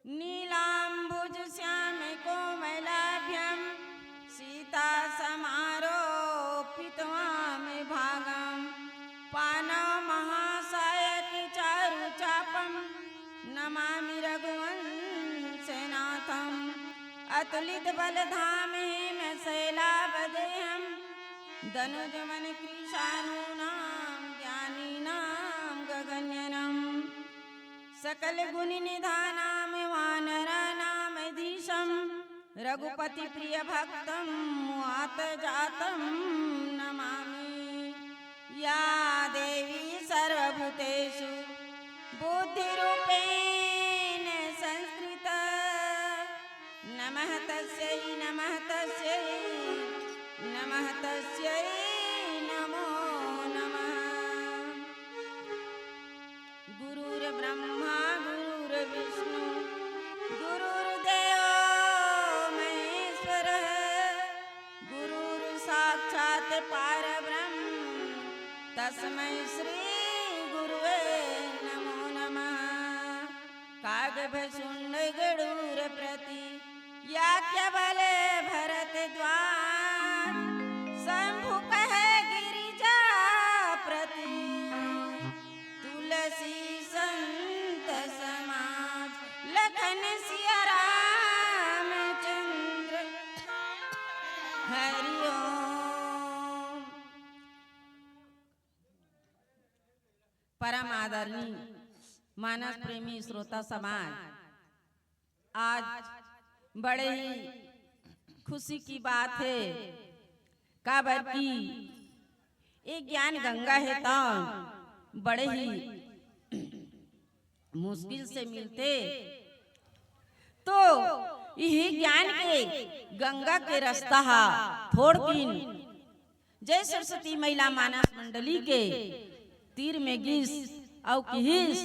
नीलाम्बुज श्याम कोमलाभ्यं सीता समारोपितवाम भागं पानौ महासायक चारु चापं नमामि रघुवंशनाथम् अतुलित बलधाम हेम शैलावदेहं धनुजमन कृशानूनां ज्ञानीनां गगनयनम् सकल गुण निधानाम वानरानामधीशं रघुपति प्रिय भक्तं मुआत जातं नमामि। या देवी सर्वभूतेषु बुद्धिरूपेण संस्कृता नमः तस्यै नमः तस्यै नमः तस्यै नमो नमः। गुरुर्ब्रह्मा गुरुर्विष्णु गुरुर्देवो महेश्वरः गुरुर्साक्षात् परब्रह्म तस्मै श्री गुरुवे नमो नमः। कागभशुण्ड गरुड़ प्रति याज्ञवल भरत द्वार शंभु कहे गिरिजा प्रति तुलसी संत समाज लखन सिया रामचंद्र हरि ओम। परम आदरणीय मानस प्रेमी श्रोता समाज, आज बड़े ही खुशी की बात है काबर की एक ज्ञान गंगा है तो बड़े ही मुश्किल से मिलते, तो यही ज्ञान के गंगा के रास्ता थोड़ दिन जय सरस्वती महिला मानस मंडली के तीर में गिस और किहिस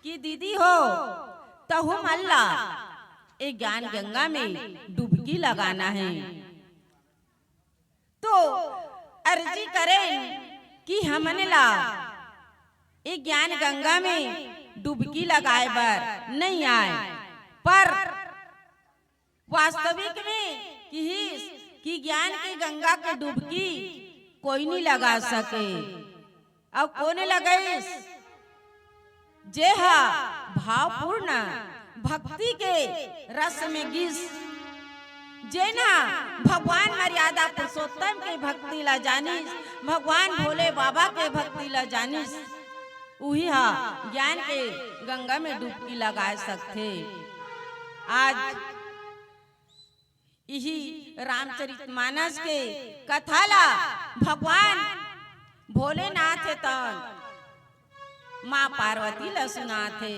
की दीदी हो तो हम अल्लाह एक ज्ञान गंगा में डुबकी लगाना है, तो अर्जी करें कि हमने ला एक ज्ञान गंगा में डुबकी लगाए बर नहीं आए, पर वास्तविक में कि ज्ञान की गंगा के डुबकी कोई नहीं लगा सके। अब कौन लगाइस जे हा भावपूर्ण भक्ति के रस में गिस जेना भगवान मर्यादा पुरुषोत्तम के भक्ति ला जानिस, भगवान भोले बाबा के भक्ति ला जानिस, वही हा ज्ञान के गंगा में डुबकी लगा सकते। आज यही रामचरितमानस के कथा ला भगवान भोलेनाथ तन माँ पार्वती ला सुनाथे,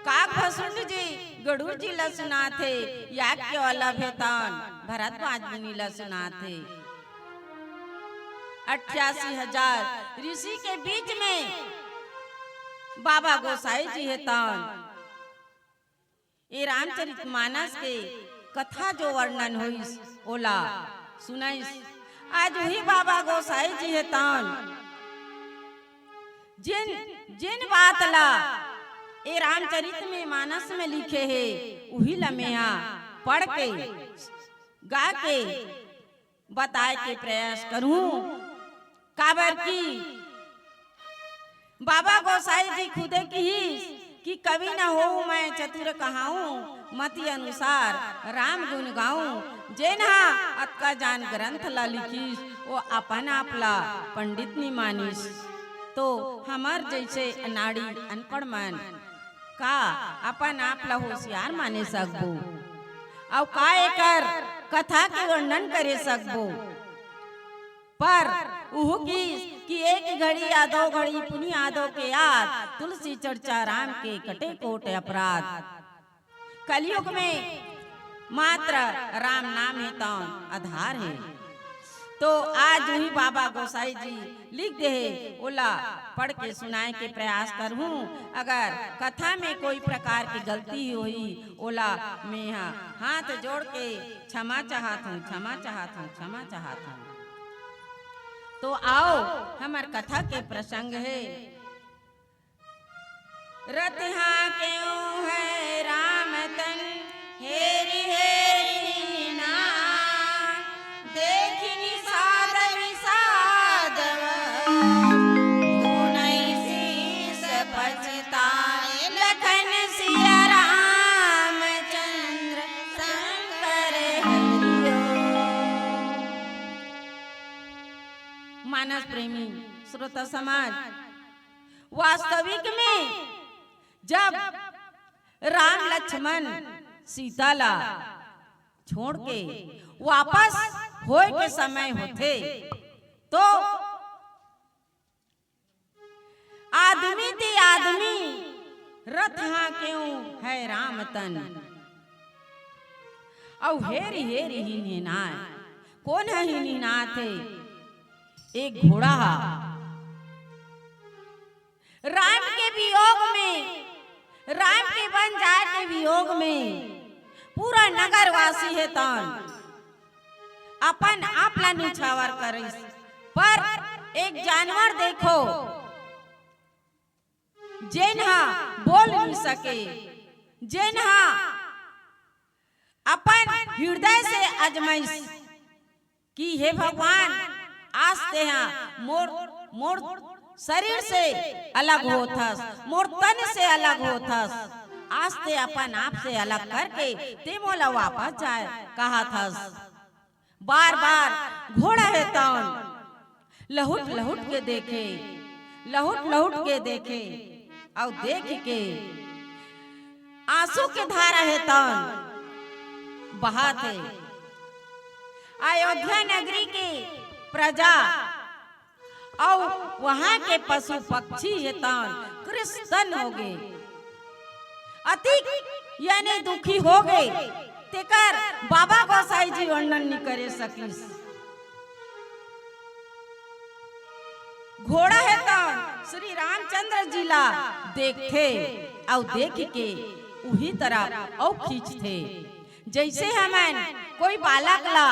काक भसुंड जी गरुड़ जी ला सुनाथे, याज्ञ वाला भेतन भरद्वाज मुनि ला सुनाथे। 88,000 ऋषि के बीच में बाबा गोसाई जी है तन ये रामचरितमानस के कथा जो वर्णन होइस ओला सुनाइस। आज वही बाबा गोसाई जी है तौन जिन जिन बात ला ए रामचरित में मानस में लिखे है वही लमेहा पढ़ के गा के बताए के प्रयास करूं। काबर की बाबा गोसाई जी खुदे की ही कि कभी न हो मैं चतुर कहाऊं मति अनुसार राम गुण गाऊं। जेना अतका जान ग्रंथ ला लिखीस वो अपन आपला पंडित नी मानिस। तो हमार जैसे अनाड़ी अनपढ़ मन का अपन आपला होशियार माने सकबो और का एकर कथा के वर्णन करे सकबो। पर उहु की एक घड़ी आधो घड़ी पुनि आधो के याद तुलसी चर्चा राम के कटे कोट अपराध। कलयुग में मात्र राम नाम है तो आधार है। तो आज वही बाबा गोसाई जी लिख दे ओला पढ़ के सुनाए के प्रयास करूं। अगर कथा में कोई प्रकार की गलती हुई ओला मैं हाथ जोड़ के क्षमा चाहत हूँ क्षमा चाहत हूँ क्षमा चाहत हूँ। तो आओ हमार कथा के प्रसंग है। रतिहा क्यों है राम तन हेरी हेरी ना देखी निषाद विषाद धुनई शीस पछताए लखन सिया रामचंद्र शंकर हरिओ। मानस प्रेमी श्रोता समाज, वास्तविक में जब राम लक्ष्मण सीता ला छोड़ के वापस होए के समय होते तो आदमी ते आदमी रथ हाँ क्यों है राम तन और हेरी हेरी ही नीना। कौन है ही नीना थे? एक घोड़ा राम के वियोग में, राम के बन जाए के वियोग में पूरा नगर वासी है तन अपन आपला निछावर करिस। पर एक जानवर देखो जेनहा बोल नहीं सके, जेनहा अपन हृदय से अजमाइश कि हे भगवान आस्ते हैं मोर शरीर से अलग होथस, मोर तन से अलग होथस। आस्ते अपन आप से अलग करके ते मोला वापस जाए कहा थस। बार बार घोड़ा है तौन लहुट लहुट के देखे, लहुट लहुट के देखे और देख के आंसू के धारा है तौन बहाते। अयोध्या नगरी की प्रजा और वहां के पशु पक्षी है तौन कृष्ण हो गए, अति यानी दुखी हो गए। तेकर बाबा गोसाई जी वर्णन नहीं करे सकीस। घोड़ा है तो श्री रामचंद्र जी ला देखते और देख के उही तरफ और खींचते जैसे हमें कोई बालक ला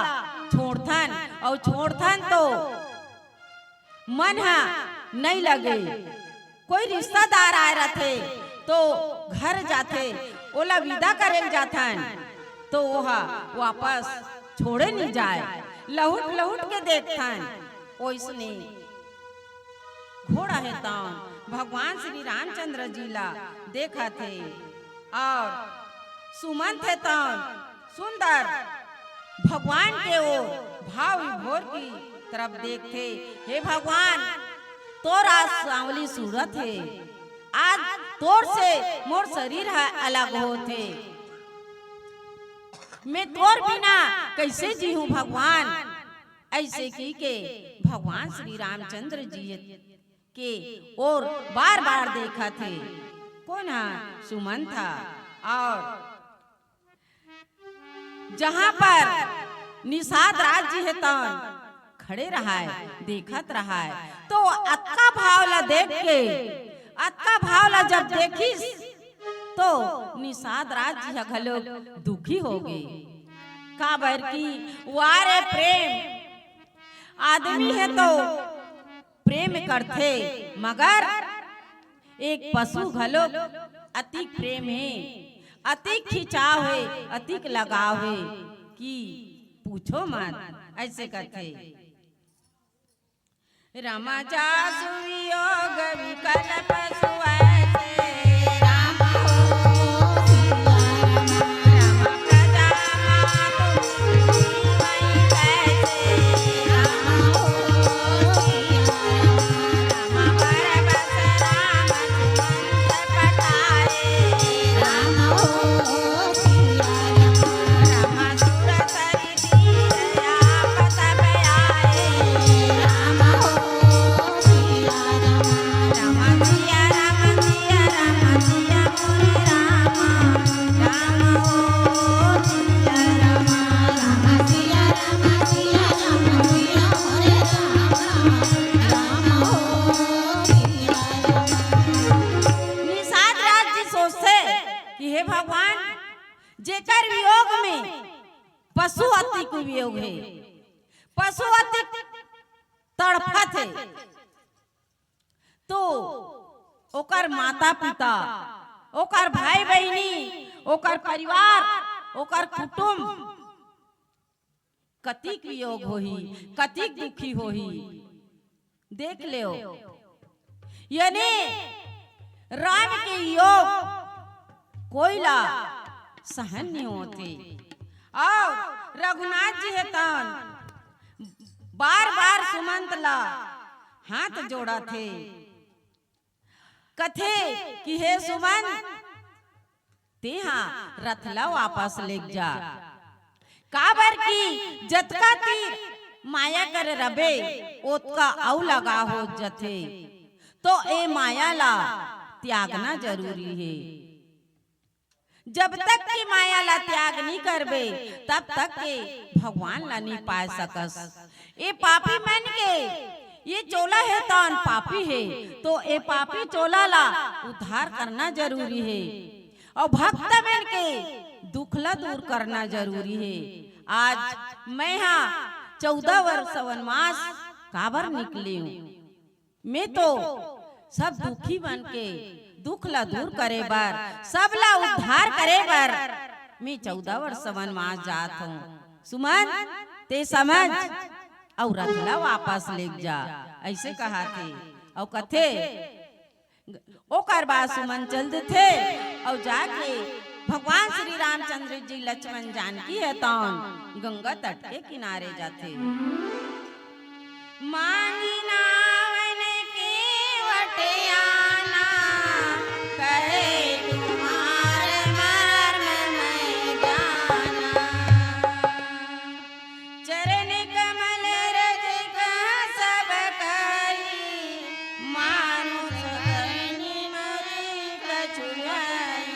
छोड़थन और छोड़थन तो मन हा नहीं लगे। कोई रिश्तेदार आए रहते तो घर जाते ओला विदा करे जाथन तो वहा वापस छोड़े नहीं जाए, लहुट लहुट के देखथन। ओइसने घोड़ा है तो भगवान श्री रामचंद्र जी ला देखा थे और सुमन थे तो सुंदर भगवान के वो भाव विभोर की तरफ देखते। हे भगवान तोरा सांवली सूरत है, आज तोर से मोर शरीर है अलग होते, मैं तोर बिना कैसे जी हूँ भगवान। ऐसे की के भगवान श्री रामचंद्र जी के और बार बार देखा थे। कौन है? सुमन था। और जहां पर निषाद राज जी है तौन खड़े रहा है, देखत रहा है। तो अक्का भावला देख के, अक्का भावला जब देखिस तो निषाद राज जी घलो दुखी हो गए। काबर की वारे प्रेम आदमी है तो प्रेम करथे, मगर एक पशु घलो अतिक प्रेम है, अतिक खिंचाव है, अतिक लगाव है कि पूछो मत। ऐसे कथे रमा जासु वियोग विकल्प सुऐसे राम हो सिया राम प्रजा मातु जीवई कैसे राम हो सिया राम बरबस राम सुमंत पटाए राम हो सिया राम सुर सरि तीर आपत आए राम हो राम सिया राम सिया राम सिया मोरे राम राम हो सिया राम राम सिया राम सिया राम सिया मोरे राम राम हो सिया राम। निषाद राज जी सोचते कि हे भगवान, जेकर वियोग में पशु अतिक वियोग है, पशु अतिक तड़फत है, तो ओकर माता पिता, ओकर भाई बहनी, ओकर परिवार, ओकर कुटुंब कतिक वियोग होही, कतिक दुखी होही। देख लियो, यानी राम के योग कोईला सहन नहीं होते। और रघुनाथ जी है तन बार बार सुमंत ला हाथ जोड़ा थे, कथे कि हे सुमंत तेहा रथला वापस ले जा, काबर की जतका तीर माया कर रबे ओतका औ लगा हो जथे, तो ए माया ला त्यागना जरूरी है। जब तक की माया ला त्याग नहीं करबे तब तक के भगवान ला नहीं पा सकस। ए पापी मन के ये चोला है तो पापी है, तो ए पापी चोला ला उद्धार करना जरूरी है, और भक्त मन के दुखला दूर करना जरूरी है। आज मैं यहाँ 14 वर्ष वनवास काबर निकली हूँ, मैं तो सब दुखी बन के दुख ला दूर करे बर, सब ला उद्धार करे बर मैं 14 वर्ष वनवास जात हूँ। सुमन ते समझ और रथला वापस ले जा, ऐसे कहा थे। और कथे ओकर बाद सुमन चल थे और जाके भगवान श्री रामचंद्र जी लक्ष्मण जानकी है तौन गंगा तट के किनारे जाते। मांगी नावन के वटियाना कहे तुम्हार मर्म मैं जाना, चरण कमल रज कह सब कई मानुष बनि मरि कछुआई।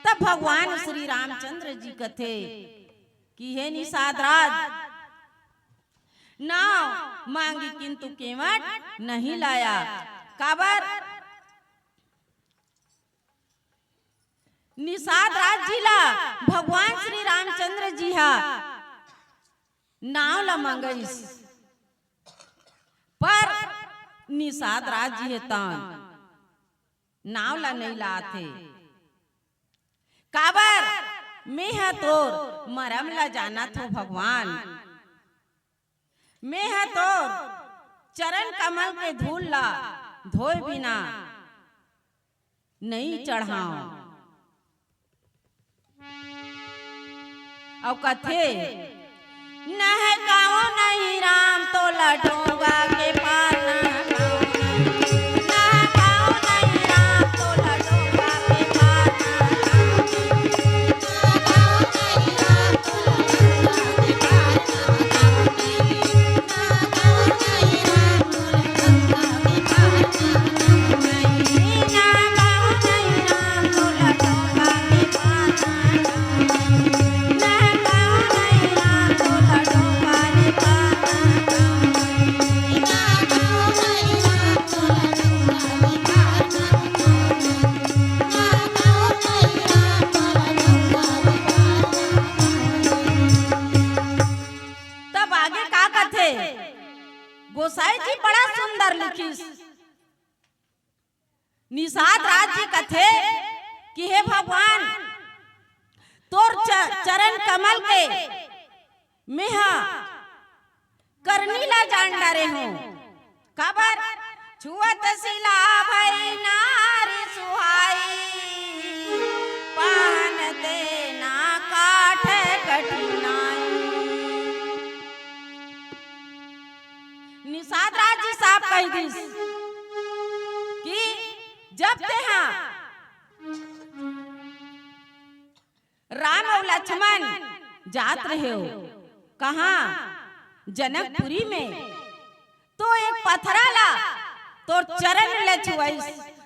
तब भगवान श्री रामचंद्र जी कथे कि हे निषाद राज, नाव मांगी किंतु केवट नहीं लाया, काबर निषाद राज जी ला भगवान श्री रामचंद्र जी हा नाव ला मंगईस, पर निषाद राज जी तान नाव ला नहीं लाते, काबर मैं हा तोर मरम ला जाना थो भगवान, मैं है तो चरण कमल के धूल ला धोए बिना नहीं चढ़ाऊं। और कथे नहकाओ नहीं राम तो लडूंगा के पार नहकाओ नहीं राम तो लडूंगा के पार पार गोसाई जी बड़ा सुंदर लिखिस। निषाद राज जी कथे कि हे भगवान तोर चरण कमल के मेहा करनी ला जान डारे हूँ। खबर छुअत सिला भई नारी सुहाई, पहनते ना काठ कठिनाई। निषाद राज जी साहब कह दिस कि जब ते हाँ राम और लक्ष्मण जात रहे हो कहाँ जनकपुरी में, तो एक पत्थरा ला तो चरण ले छुआइस,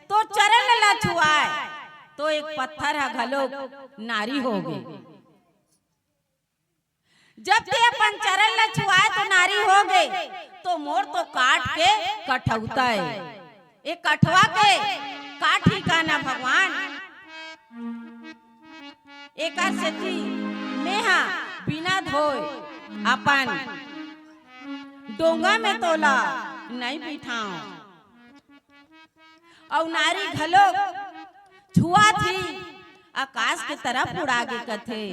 तो चरण ला छुआए तो एक पत्थर है घलो नारी हो गई। जब ते अपन चरण ला छुआए तो नारी हो गई, तो मोर तो काट के कठौता है। एक कठवा के काट ही काना भगवान एक सेठी मेहा बिना धोए अपन डोंगा में तोला नहीं बिठाओ, और नारी घलो छुआ थी आकाश के तरफ उड़ा के कथे।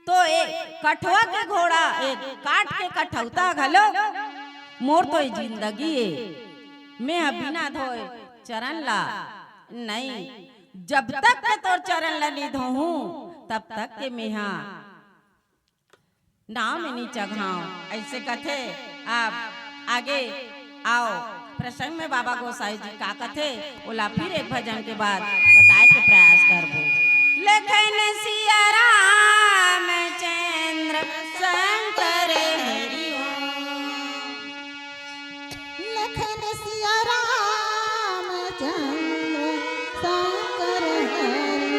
तो एक कठवा के घोड़ा एक काट के कठौता घलो मोर तो जिंदगी है। मैं बिना धोए चरण ला नहीं, जब तक के तोर चरण ला नहीं धोहूं तब तक के मेहा नाव में नहीं चघाऊं। ऐसे कथे। आप आगे आओ प्रसंग में बाबा गोसाई जी का कथे ओला फिर एक भजन के बाद बताए के प्रयास करबो। लेखन सिया रामचंद्र शंकर हरि ओम, लखन सिया रामचंद्र शंकर हरि ओम।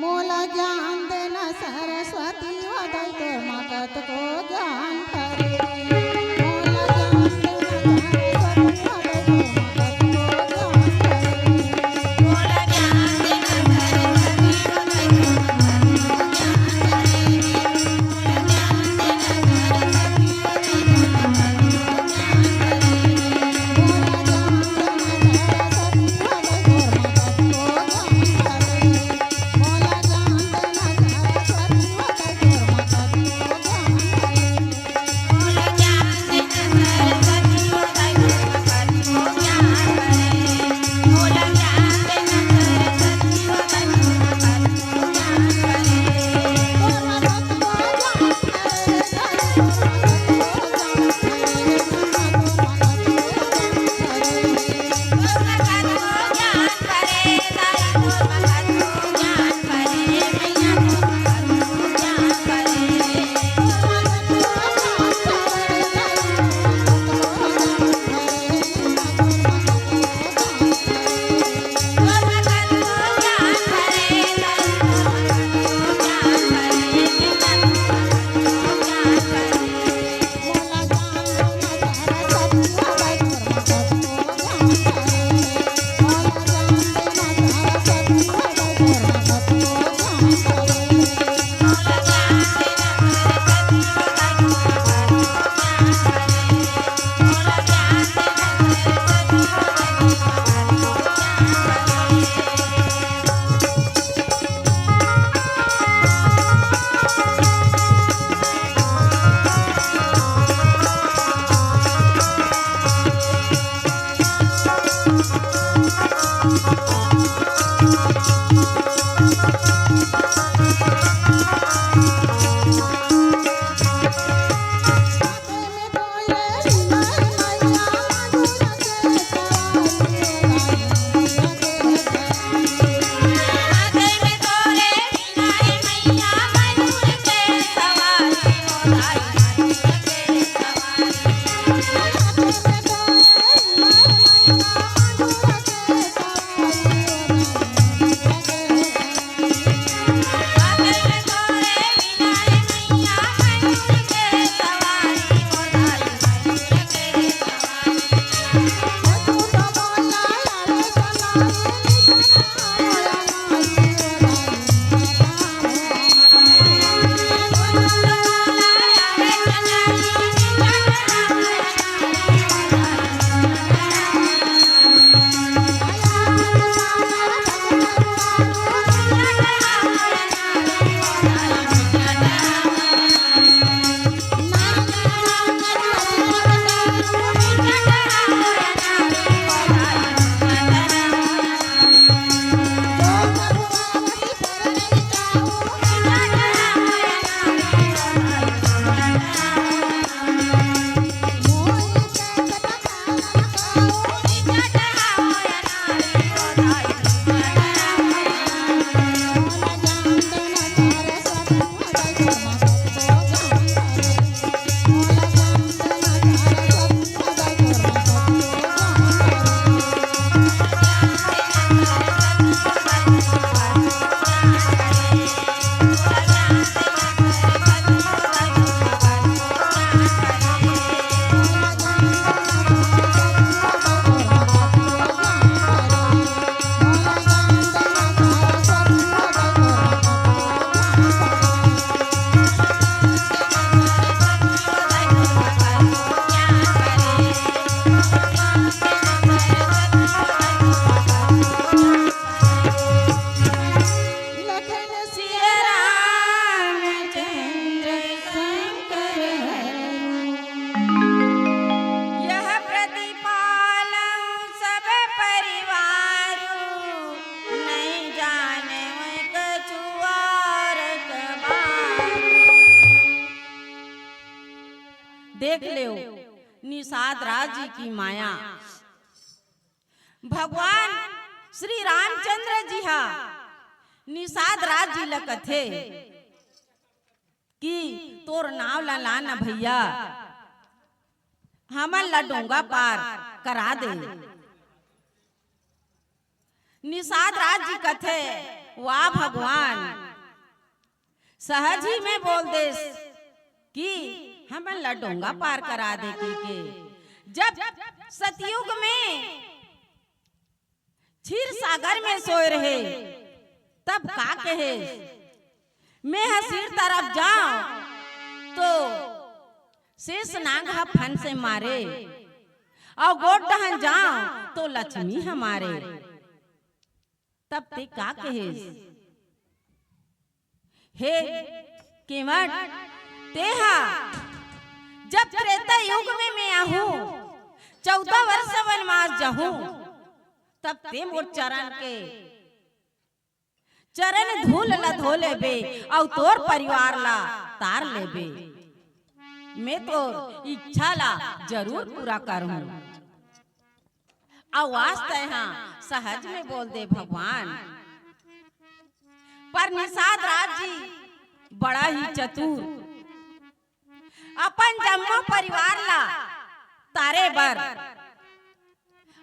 मोला ज्ञान देना सरस्वती वदई तोर मगत को ज्ञान करे। देख ले निषाद राज जी की माया। भगवान श्री रामचंद्र जी हा निषाद राज जी लकथे कि तोर नाव ला लाना भैया, हमन ला डोंगा पार करा दे। निषाद राज जी कथे वाह भगवान, सहज ही में बोल देस कि हमन ला डोंगा पार करा दे के। जब सतयुग में क्षीर सागर में सोए रहे तब का कहे, मैं हसीर तरफ जाऊं तो शेष नाग फन से मारे, और गोट डहन जाऊं तो लक्ष्मी हमारे। तब ते का कहे, हे केवट तेहा जब त्रेता युग में मैं आहूं 14 वर्ष वनवास जहूं, तब ते मोर चरण धूल ला धो लेबे और तोर परिवार ला तार लेबे। मैं तो इच्छा ला जरूर पूरा करूं। आवाज तहा सहज में बोल दे भगवान। पर निषाद राज जी बड़ा ही चतुर, अपन जम्मो परिवार ला तारे बर।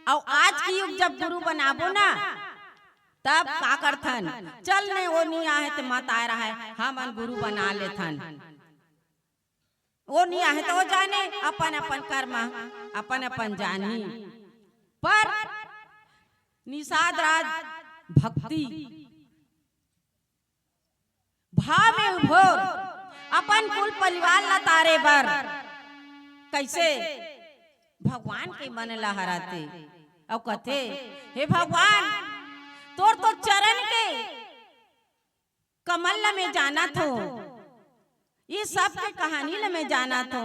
और आज की युग जब गुरु बनाबो ना तब का करथन, चल ने वो नहीं आहे तो मत आए रहा है, हम गुरु बना लेथन। वो नहीं आहे तो वो जाने अपन अपन कर्म अपन अपन जानी। पर निषाद राज भक्ति भाव में उभोर अपन कुल परिवार ला तारे बर कैसे भगवान के मन ला हराते। और कथे हे भगवान तोर तो चरण के कमल ला में जाना थो, ये सब के कहानी ला में जाना थो,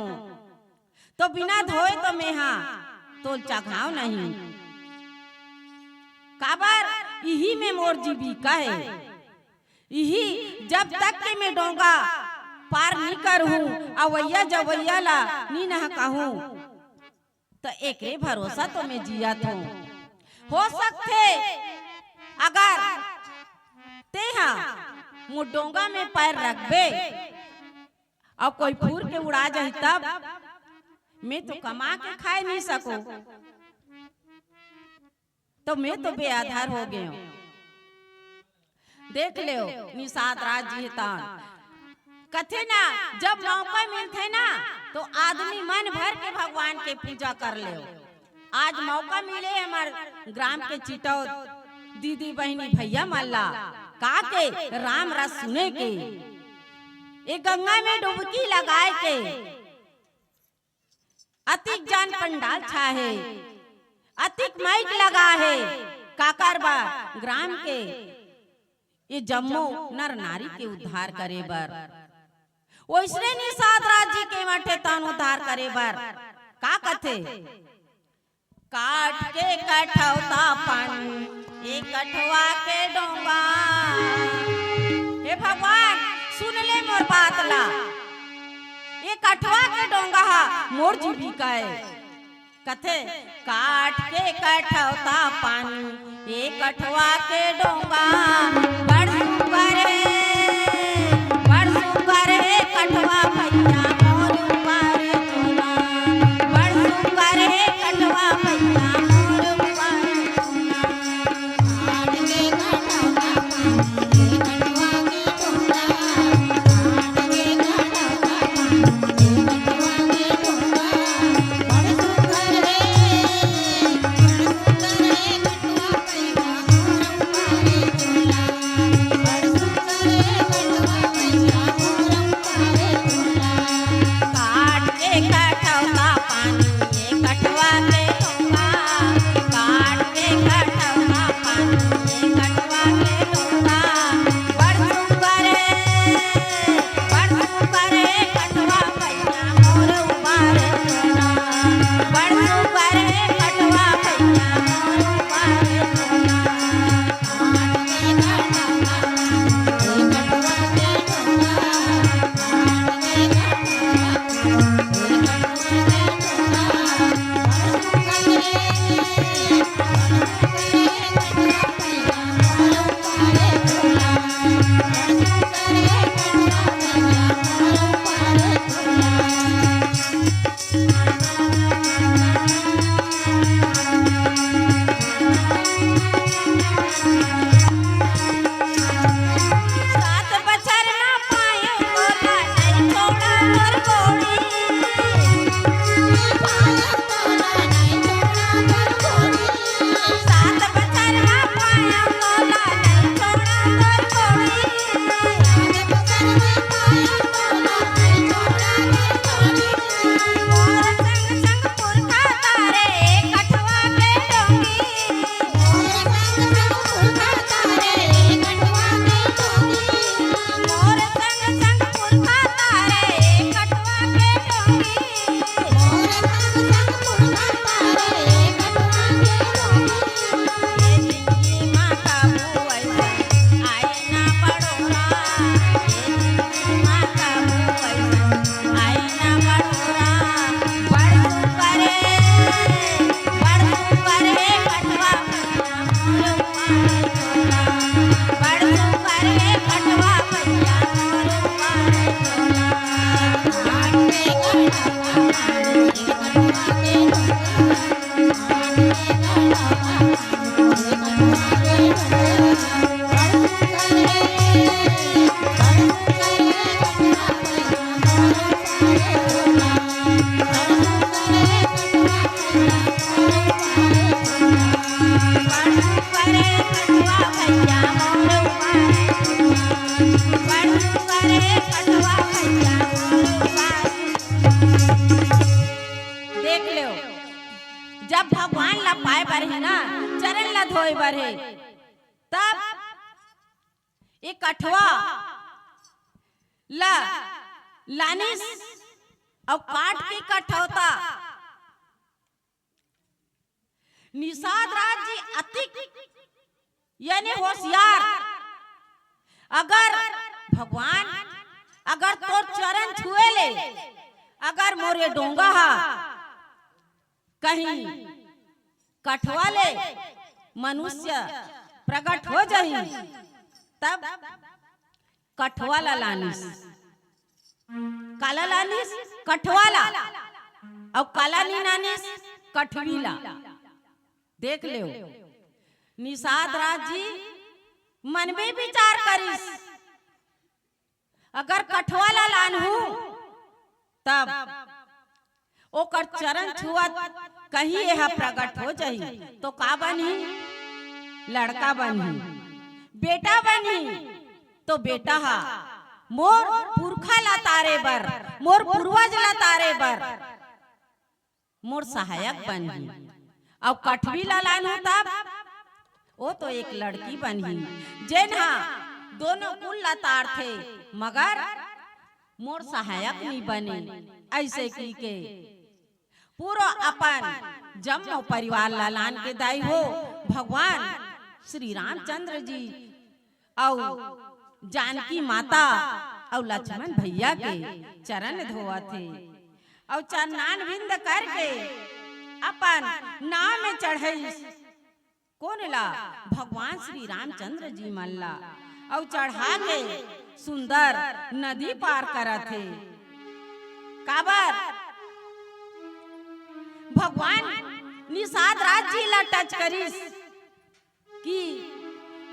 तो बिना धोए तो मैं हाँ तो चघाव नहीं। काबर यही में मोर जीविका है, यही जब तक के मैं डोंगा पार नहीं करूं अवैया जवैया ला नी ना कहूं, तो एक भरोसा तो मैं जिया थो। हो सकते अगर तेहा मुँह डोंगा में पैर रखबे और कोई फूर के उड़ा जाए तब मैं तो कमा के खाए नहीं सकूं, तो मैं तो बेआधार हो गए हूं। देख ले निषाद राज जी कथे ना जब मौका मिलते ना तो आदमी मन भर के भगवान के पूजा कर ले। आज मौका मिले हमार ग्राम के चिटौ दीदी बहनी भैया मल्ला का के राम रस सुने के, एक गंगा में डुबकी लगाए के अतिक जान पंडाल छाहे, अतिक माइक लगा है काकर बा ग्राम के ये जम्मो नर नारी के उद्धार करे बर। वैसने निषाद राज जी के मठे तान उद्धार करे बर का कथे, काट के कठौता पानी एक कठवा के डोंगा। हे भगवान सुन ले मोर बात ला, ये कठवा के डोंगा हा मोर जीविका है। कथे काट के कठौता पानी एक कठवा के डोंगा, बड़ सुपर है कठवा भैया मोर ऊपर चोला, बड़ सुपर है कठवा भैया मोर ऊपर चोला। काट के कठौता पानी एक कठवा के डोंगा, काट के कठौता पानी एक कठवा के डोंगा, बड़ सुंदर है कठवा भैया मोर ऊपर चोला। देख लो, जब भगवान ला पाए बर है ना, चरण ला धोए बर है, तब एक कठवा ला लानिस और काट के कठौता निषाद राज जी अति यानी होशियार, अगर भगवान अगर तो चरण छुए ले, अगर मोरे डोंगा हा कहीं कठवा ले मनुष्य प्रकट हो जाही, तब कठवाला लानिस, काला लानिस कठवाला और काला नी लानिस कठवीला। देख ले निषाद राज जी मन में विचार करिस, अगर कठवाला लानहू तब ओकर चरण छुअत कहीं यह प्रकट हो जाही, तो का बनी? लड़का बनी, बेटा बनी, तो बेटा हा मोर पुरखा ला तारे बर, मोर पूर्वज ला तारे बर मोर सहायक बनी। और कठवी ला लानहू तब वो तो एक लड़की बनी, जेनहा दोनों कुल ला तार थे, मगर मोर सहायक नहीं बने। ऐसे की के पूरा अपन जम्मो परिवार लालान के दाई हो भगवान श्री रामचंद्र जी और जानकी माता और लक्ष्मण भैया के चरण धोआ थे, और चरणान बिंद करके अपन नाव में चढ़ई। कौन ला? भगवान श्री रामचंद्र जी मल्ला, और चढ़ा के सुंदर नदी पार करत थे। काबर भगवान निषाद राज जी ला टच करिस कि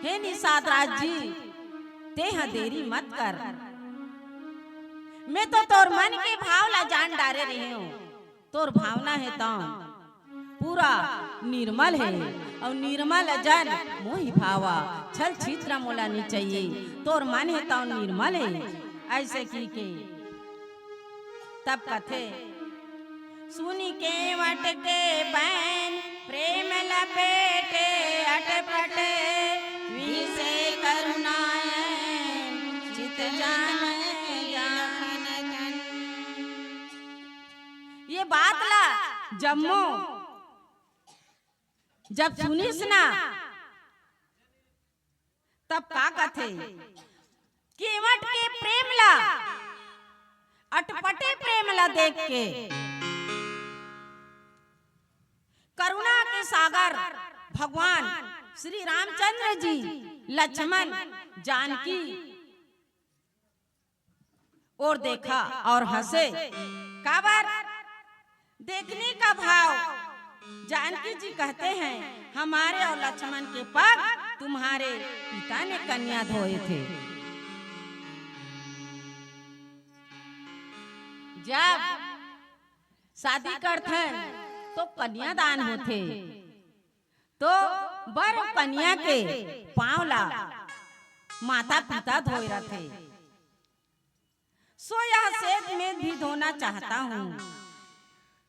हे निषाद राज जी, तेह देरी मत कर, मैं तो तोर मन के भाव ला जान डारे रही हूँ। तोर भावना है तो पूरा निर्मल है, और निर्मल जन मोहि भावा, छल छिद्र मोला नहीं चाहिए। तोर मन है तो निर्मल है। ऐसे की के तब कथे सुनी के वट के बैन, प्रेम लपेटे अटपटे, विषे करुणायन चित जान जान। ये बात ला जम्मो जब सुनिस ना, तब का कथे केवट के प्रेम ला, अटपटे प्रेम ला देख के करुणा के सागर भगवान श्री रामचंद्र जी लक्ष्मण जानकी और देखा और हंसे। काबर देखने का भाव जानकी जी कहते हैं, हमारे और लक्ष्मण के पग तुम्हारे पिता ने कन्या धोए थे। जब शादी करते तो कन्यादान होते, तो बर कन्या के पांव ला माता पिता धोए रहते। सो यह सेज में भी धोना चाहता हूँ,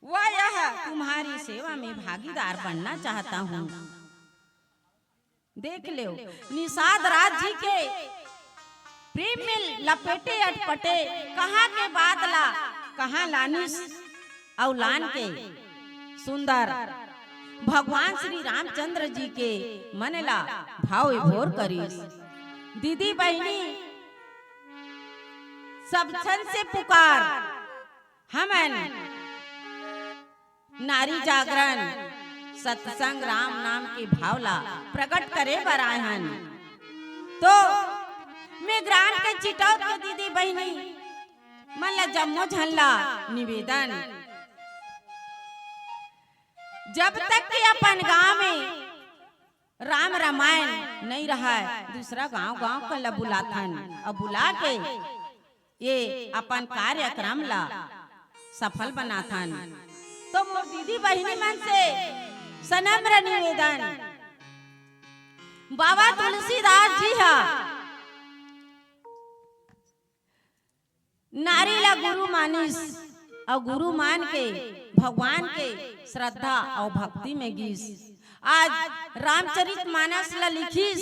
वह यह तुम्हारी सेवा में भागीदार बनना चाहता हूँ। देख लो निषाद राज जी के प्रेम में लपेटे अटपटे, कहाँ के बात ला कहाँ लानिस, और लान के सुंदर भगवान श्री रामचंद्र जी के मन ला भाव भोर करिस। दीदी बहनी सब छन से पुकार, हमन नारी जागरण सत्संग राम नाम के भावला प्रकट करे बर आए हन। तो मैं ग्राम के चिटौत के दीदी बहनी मला जम्मो झल्ला निवेदन, जब तक कि अपन गांव में राम रामायण नहीं रहा है, दूसरा गांव गांव का ला बुलाथन और बुला के ये अपन कार्यक्रम ला सफल बनाथन। तो मोर दीदी बहिनी मन से सनम्र निवेदन, बाबा तुलसीदास जी हा नारी ला गुरु मानिस और गुरु मान के भगवान के श्रद्धा और भक्ति में गीस। आज रामचरित मानस ला लिखिस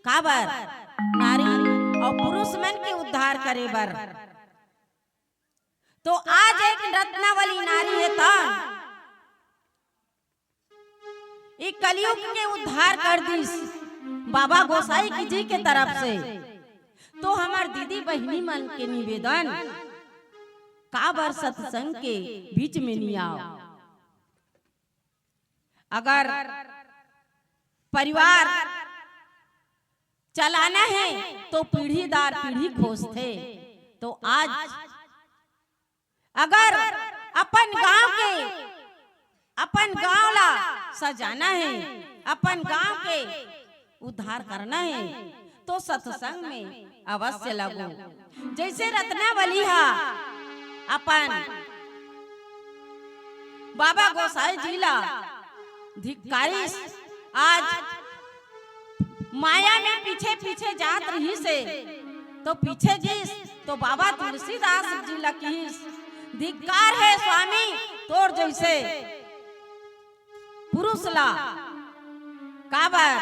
काबर नारी और पुरुष मन के उद्धार करे बर। तो आज एक रत्नावली नारी है तान एक कलयुग के उद्धार कर दिस बाबा गोसाई की जी के तरफ से। तो हमार दीदी बहिनी मन के निवेदन, काबर सत्संग के बीच में नहीं आओ। अगर परिवार चलाना है तो पीढ़ी दर पीढ़ी खोजते। तो आज अगर अपन गांव ला सजाना है, अपन गांव के उद्धार करना है, तो सत्संग में अवश्य लगो। जैसे रत्नावली हा अपन बाबा गोसाई जी ला धिक्कारिस, आज माया में पीछे पीछे जात रही से तो पीछे गिस, तो बाबा तुलसीदास जी ला किस धिक्कार है स्वामी तोर जैसे पुरुष ला। काबर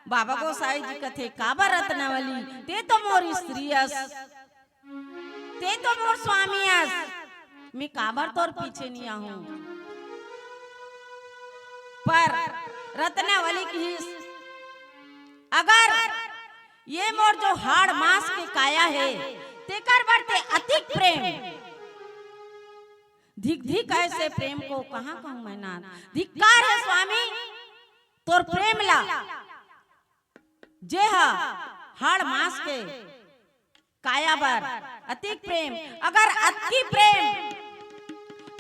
बाबा गोसाई जी कथे, काबर रत्नावली ते तो मोर स्त्री अस, ते तो मोर स्वामी अस, मैं काबर तोर पीछे नहीं आहूं। पर रत्नावली की अगर ये मोर जो हाड़ मांस के काया है तेकर बढ़ते अतिक प्रेम, धिक धिक ऐसे प्रेम को कहाँ कहूं मैं ना, धिक्कार है स्वामी तोर प्रेम ला। जे हाड़ मांस के काया बर अतिक प्रेम, अगर अति प्रेम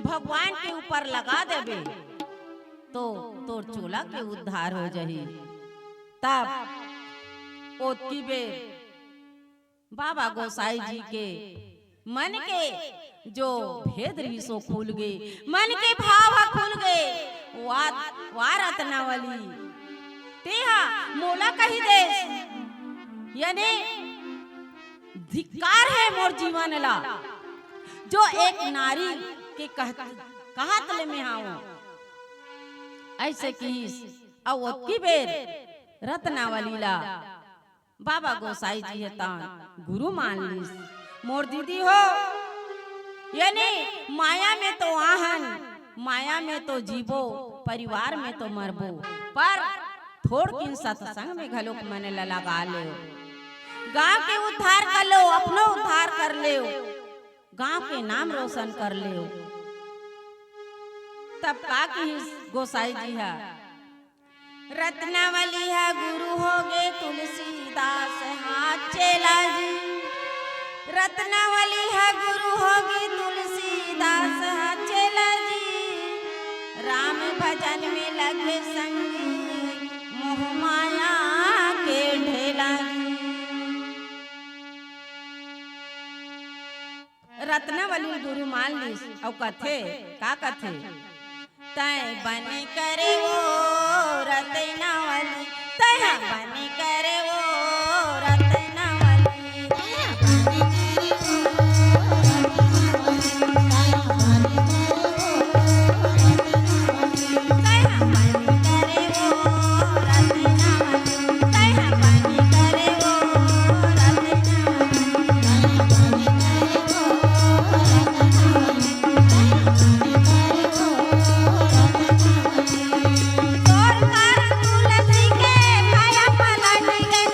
भगवान के ऊपर लगा देबे तो तोर चोला के उद्धार हो जाही। तब ओतकी बेर बाबा गोसाई जी के मन के जो भेद रही सो खुल गए, मन के भाव खुल गए। वार रत्नावली तेहा मोला कही दे, यानी धिक्कार है मोर जीवन ला जो एक नारी के कहत ले में आओ ऐसे किस। और की बेर रत्नावली ला बाबा गोसाई जी है गुरु मान लीस। मोर दीदी हो यानी माया में तो आहन, माया में तो जीवो, परिवार में तो मरबो, पर थोड़ किन सत्संग में घलोक मने लगा ले, गांव के उद्धार कर लो, अपनो उद्धार कर ले, गांव के नाम रोशन कर ले। तब का की गोसाई जी है रत्नावली है गुरु हो गए तुलसीदास हाथ चेला जी। रत्नावली है गुरु होगी तुलसीदास हाथ चेला जी। राम भजन में लगे संगी मोह माया के ढेला जी। रत्नावली गुरु मान ली और कथे का कथे, तय बनी करे वो रत्नावली, तय बनी करे वो रत्नावली, तुलसी के भया पलट गए।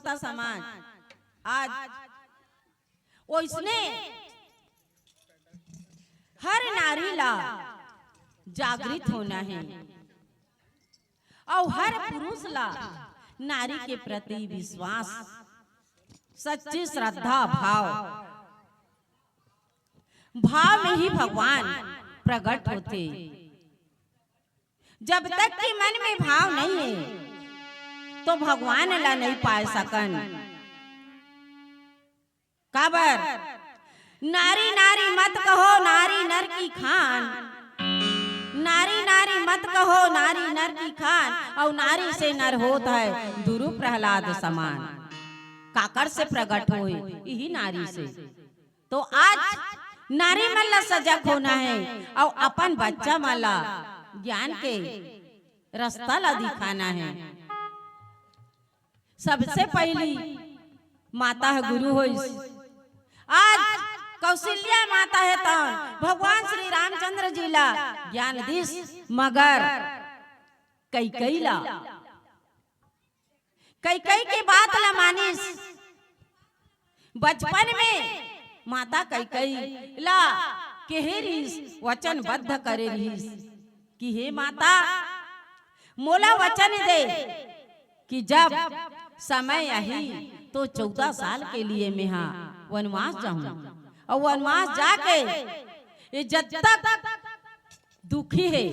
श्रोता समाज, आज ओइसने हर नारी ला जागृत होना है और हर पुरुष ला नारी के प्रति विश्वास, सच्ची श्रद्धा भाव में ही भगवान प्रकट होते। जब तक कि मन में भाव नहीं है तो भगवान ला नहीं पाए सकन। काबर नारी नारी मत कहो नारी नर की खान, नारी नारी मत कहो नारी नर की खान, और नारी से नर होता है दुरु प्रहलाद समान। काकर से प्रकट हुए यही नारी से। तो आज नारी मल्ला सजग होना है और अपन बच्चा माला ज्ञान के रास्ता ला दिखाना है। सबसे पहली माता है गुरु होइस। आज कौशल्या माता है तो भगवान श्री रामचंद्र जी ला ज्ञान दिस, मगर कई के बात ला मानिस। बचपन में माता कई ला केहरिस वचनबद्ध करे रहिस कि हे माता मोला वचन दे कि जब समय आही तो 14 साल के लिए मैं वनवास जाऊं, और वनवास जाके ये जब तक दुखी है,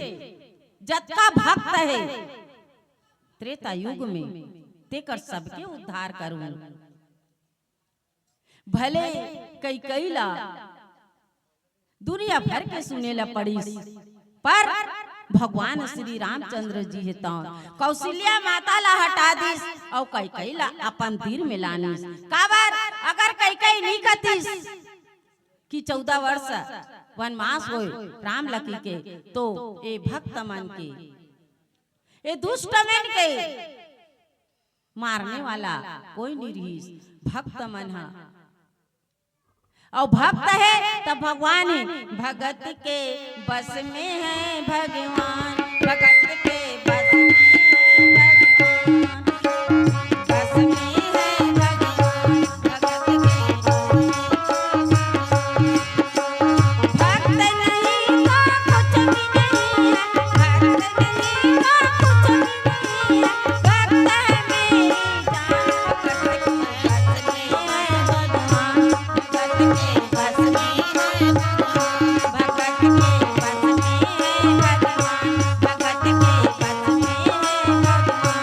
जब का भक्त है, त्रेता युग में तेकर सबके उद्धार करूं। भले कई ला दुनिया भर के सुने ला पड़ी, पर भगवान श्री रामचंद्र जी है तो कौशल्या माता ला हटा दिस और कई ला अपन धीर में लानिस। काबर अगर कई नहीं कतिस कि 14 वर्ष वनवास होए राम लकी के, तो ए भक्त मन के, ए दुष्ट मन के मारने वाला कोई नहीं रही। भक्त मन हा और भक्त है तो भगवान है। भगत के बस में है भगवान, भगत के बस में है भगवान, बस में है भगवान, भगत के भक्त नहीं तो कुछ भी नहीं है, भक्त नहीं तो कुछ भी नहीं है, भक्त है मेरी जान, भगत के बस में है भगवान, भगत के बस में है भगवान, भगत के बस में है भगवान, भगत के बस में है भगवान, भगत के बस में है भगवान,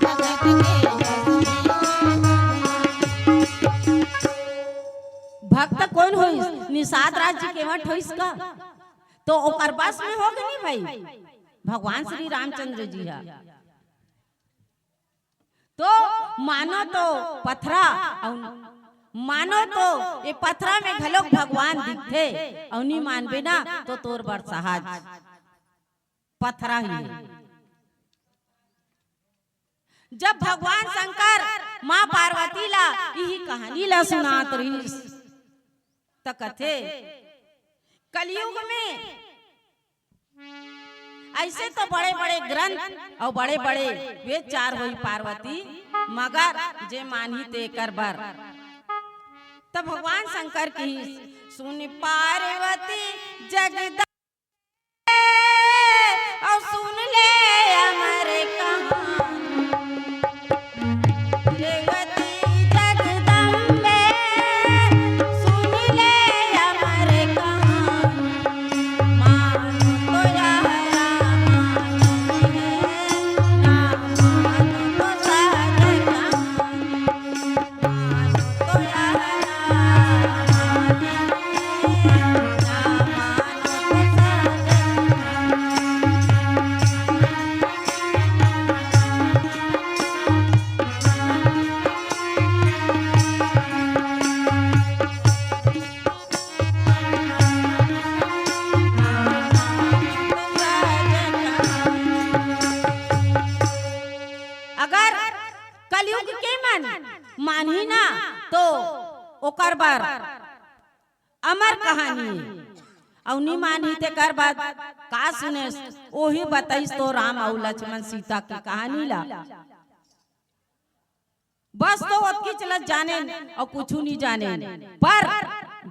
भगत के बस में है। भक्त कौन होइस? निषाद राज्य के वट होइस का तो ओकर बस में होगे नहीं भाई, भगवान श्री रामचंद्र जी हा। तो मानो तो पथरा और मानो तो ये पथरा में घलोक भगवान दिखते, और नहीं मानबे ना तो तोर बर सहज पथरा ही है। जब भगवान शंकर माँ पार्वती ला यही कहानी ला सुनात रहीस त कथे कलयुग में ऐसे तो बड़े बड़े ग्रंथ और बड़े बड़े वेद चार हुई पार्वती, मगर जे मानही ते कर बर। तब भगवान शंकर की सुन पार्वती जगदम्बे और सुन ले अमर कहानी, रेवती जगदम्बे सुन ले अमर कहानी, मान तो यारा मान है, ना मान तो सागर कहानी, मान तो यारा मान है, ना मान तो सागर अगर कलयुग के मन मानही ना तो ओकर बार अमर कहानी है। और नी मानी ते कर बात का सुने ओही बताइस तो राम और लक्ष्मण सीता की कहानी ला। बस तो अतकी चलत जाने और कुछ नहीं जाने, पर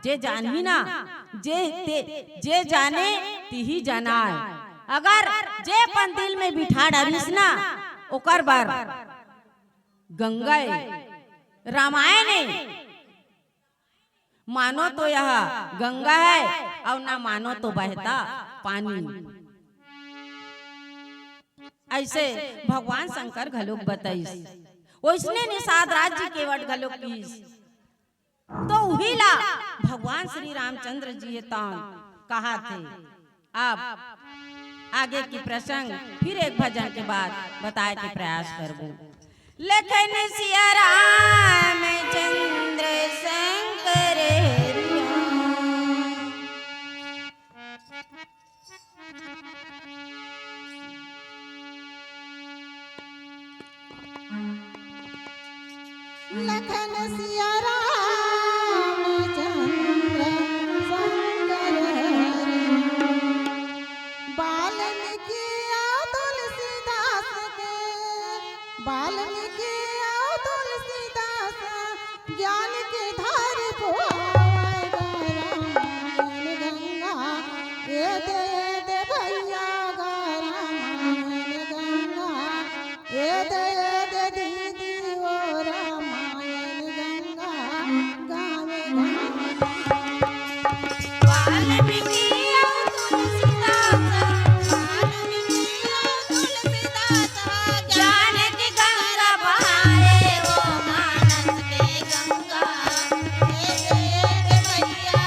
जे जानही ना जे जाने तिही जनाए। अगर जे अपन दिल में बिठा डालिस ना ओकर बार गंगा रामायण मानो तो यह गंगा है और ना मानो तो बहता पानी। ऐसे भगवान शंकर घलोक बताइस, वैसने निषाद राज्य केवट घलोक कीस। तो वही ला भगवान श्री रामचंद्र जी कहा थे। अब आगे की प्रसंग फिर एक भजन के बाद बताए के प्रयास करबो। लखन सिया रामचंद्र शंकर लखन सिया रामचंद्र शंकर वाल्मीकि तुलसीदास के वाल्मीकि तुलसीदास ज्ञान के धार पुआए रामायण गंगा ये दे भैया रामायण गंगा ये दे दीदी ओ रामायण गंगा गावे वाल्मीकि ज्ञान की गंगा बहाए वो मानस के गंगा भैया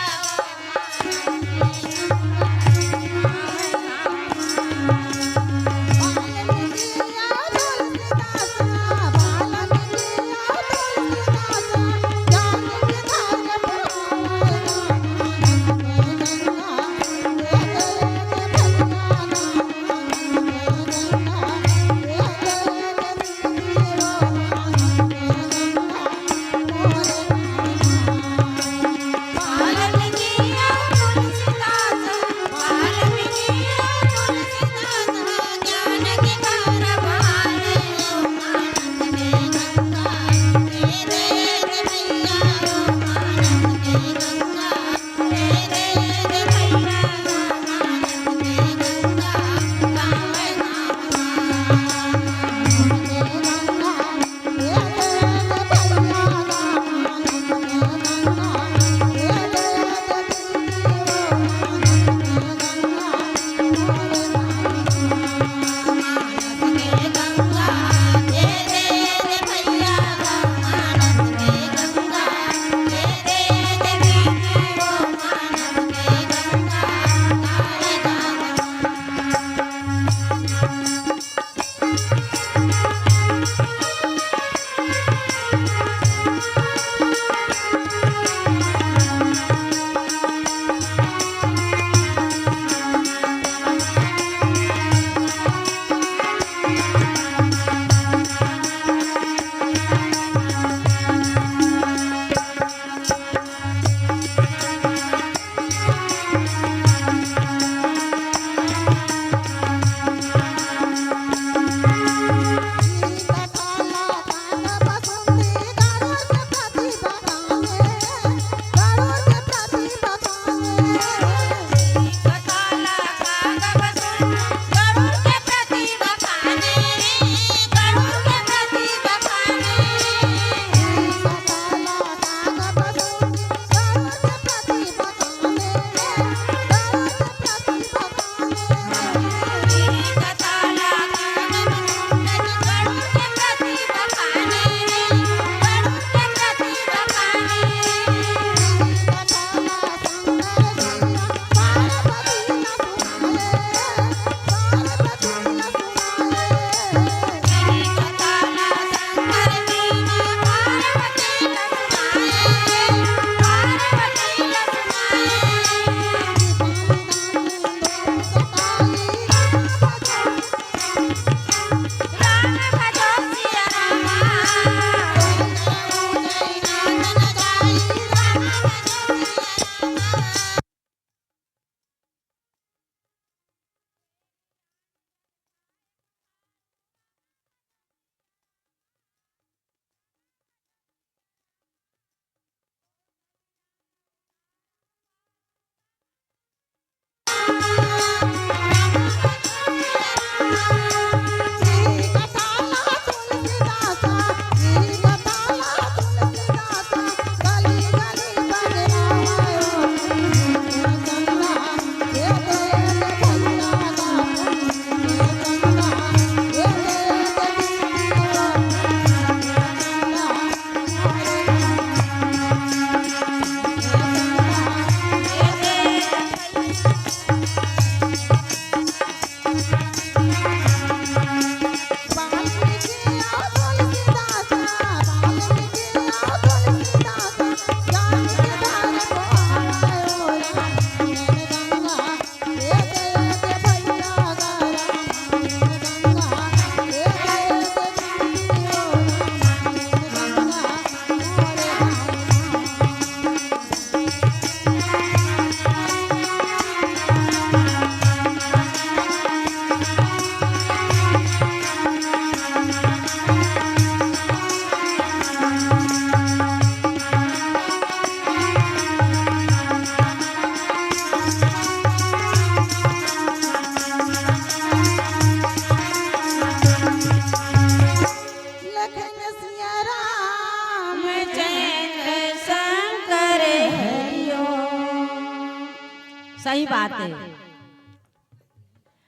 बात है।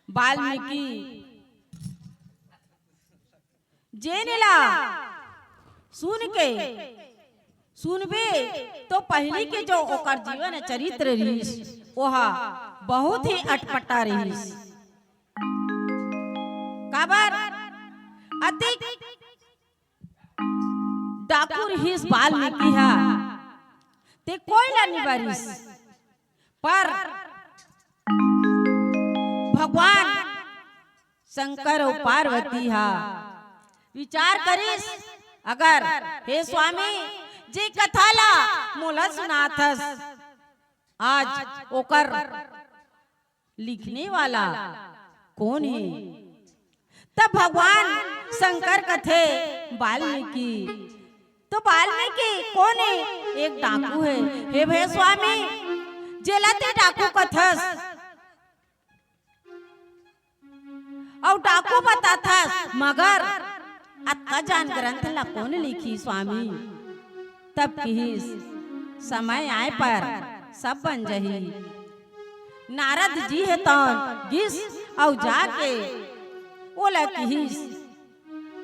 वाल्मीकि जेनेला सुनबे तो पहली के जो ओकर जीवन चरित्र रहीस वहा बहुत ही अटपटा रहीस। काबर अधिक डाकू रहीस वाल्मीकि हा ते कोई ला निबारिस, पर भगवान शंकर और पार्वती हा विचार करिस, अगर हे स्वामी जी कथाला मोला सुनाथस, आज ओकर लिखने वाला कौन है? तब भगवान शंकर कथे वाल्मीकि, तो वाल्मीकि कौन है? एक डाकू है। हे भे स्वामी जेलाते डाकू कथस और डाकू बताथस, मगर अत्ता जान ग्रंथ ला कौन लिखी स्वामी? तब कहिस समय आए पर सब बन जही। नारद जी है तौन गिस और जाके बोला कहिस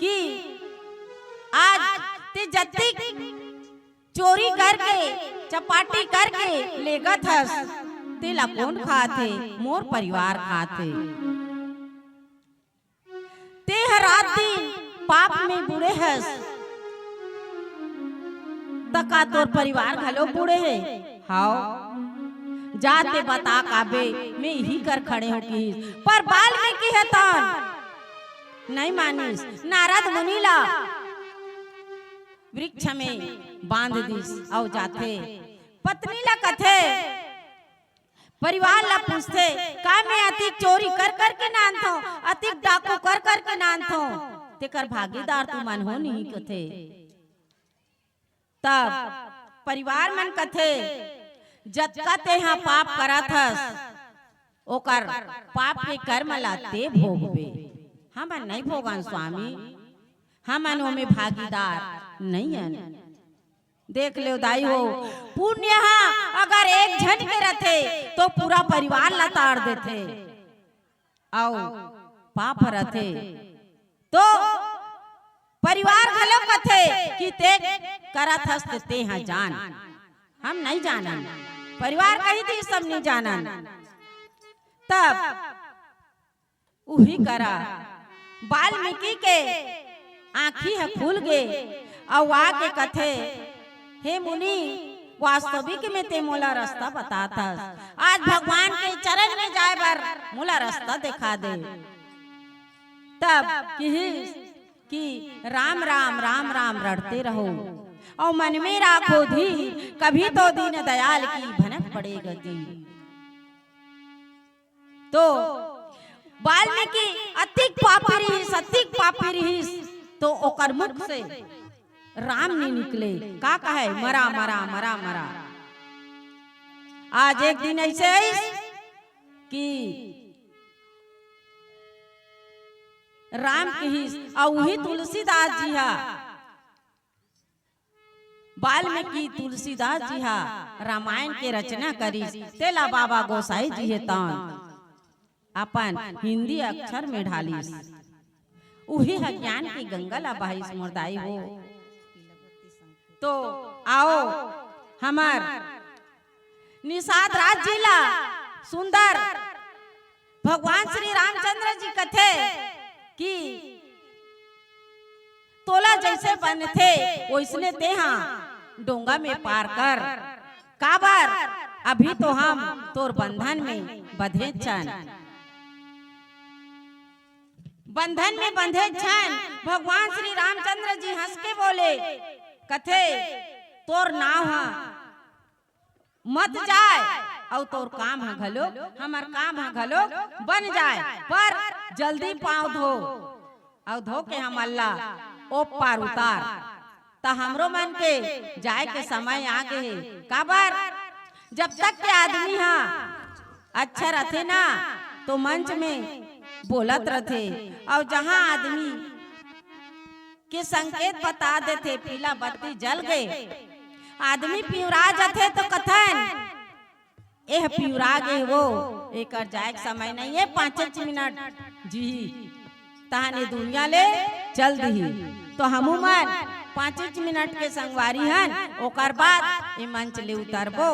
कि आज ते जत्ती चोरी करके चपाटी करके लेगत हस, तेला कौन खाते? मोर परिवार खाते। ते रात दिन पाप में बुड़े हस, तका तोर परिवार घलो बुड़े है। हाओ जाते बता काबे मैं ही कर खड़े हो की, पर वाल्मीकि है तन नहीं मानिस। नारद मुनिला वृक्ष में बांध दिस और जाते पत्नी ला कथे परिवार ला पूछते का मैं अतिक चोरी कर कर के नानथो, अतिक डाकू कर कर के नानथो, तेकर भागीदार तू मन हो नहीं कथे। तब परिवार मन कथे जतका तेहा पाप करथस ओकर पाप के कर्म ला ते भोगबे, हमन नहीं भोगन स्वामी, हमन ओमे भागीदार नहीं हन। देख ले दाई हो, पुण्य अगर एक झन के रथे तो पूरा परिवार ला ताड़ देथे, आओ पाप रथे तो परिवार घलो कथे कि ते करत हस ते हा जान, हम नहीं जानन, परिवार कही थी सब नहीं जानन। तब उही करा वाल्मीकि के आँखी है खुल गए और आके कथे हे मुनि वास्तविक में ते मोला रास्ता बताता, आज भगवान के चरण में जाए बर मोला रास्ता दिखा दे। तब कहिस कि राम राम राम राम रटते रहो और मन में राखो धी, कभी तो दीन दयाल की भनक पड़ेगा दी। तो वाल्मीकि अतिक पापी रहीस तो ओकर मुख से राम नहीं निकले, का कहे मरा मरा मरा मरा। आज एक दिन ऐसे कि राम कहिस और वही तुलसीदास जी हा वाल्मीकि तुलसीदास जी हा रामायण के रचना करी, तेला बाबा गोसाई जी है तौन अपन हिंदी अक्षर में ढालिस। उही है ज्ञान की गंगा ला बहाइस मुर्दाई हो। तो आओ हमार निषाद राज जिला सुंदर भगवान श्री रामचंद्र जी कथे कि तोला जैसे बन थे वैसने तेहा डोंगा में पार कर, काबर अभी तो हम तोर बंधन में बंधे छन, बंधन में बंधे छन। भगवान श्री रामचंद्र जी हंस के बोले कथे तोर नाव हा मत जाए और तोर काम है घलो, हमार काम है घलो बन जाए, पर जल्दी पाँव धो और धो के हम अल्लाह ओ पार उतार। ता हमरो मन के जाए के समय आ गए, काबर जब तक के आदमी हा अच्छा रहते ना तो मंच में बोलत रहते, और जहाँ आदमी के संकेत बता देते पीला बत्ती जल गए, आदमी पिवरा जाते तो कथन एह पिउरा गे वो एकर जाए के समय नहीं है 5 मिनट जी तहाने दुनिया ले चल दी तो हमू मन 5 मिनट के संगवारी हन ओकर बाद ए मंच ले उतरबो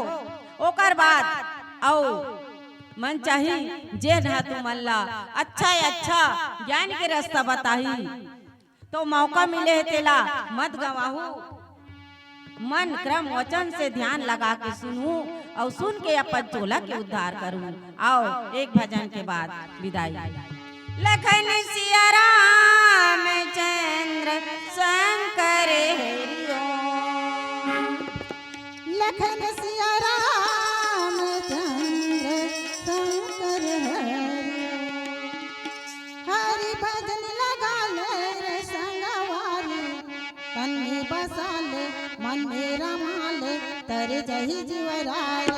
ओकर बाद औ मन चाही जे ना तू मल्ला अच्छा ज्ञान के रास्ता बताही तो मौका मिले है तेला मत गवाहू मन क्रम वचन से ध्यान लगा के सुनू और सुन के अपन टोला के उद्धार करूं। आओ एक भजन के बाद विदाई। लखन सिया राम चंद्र शंकर हरिओ लखन सिया राम चंद्र शंकर हरि भजन लगा ले रे संगवारी तन में बसा ले मन में रमा ले तर जही जीवराय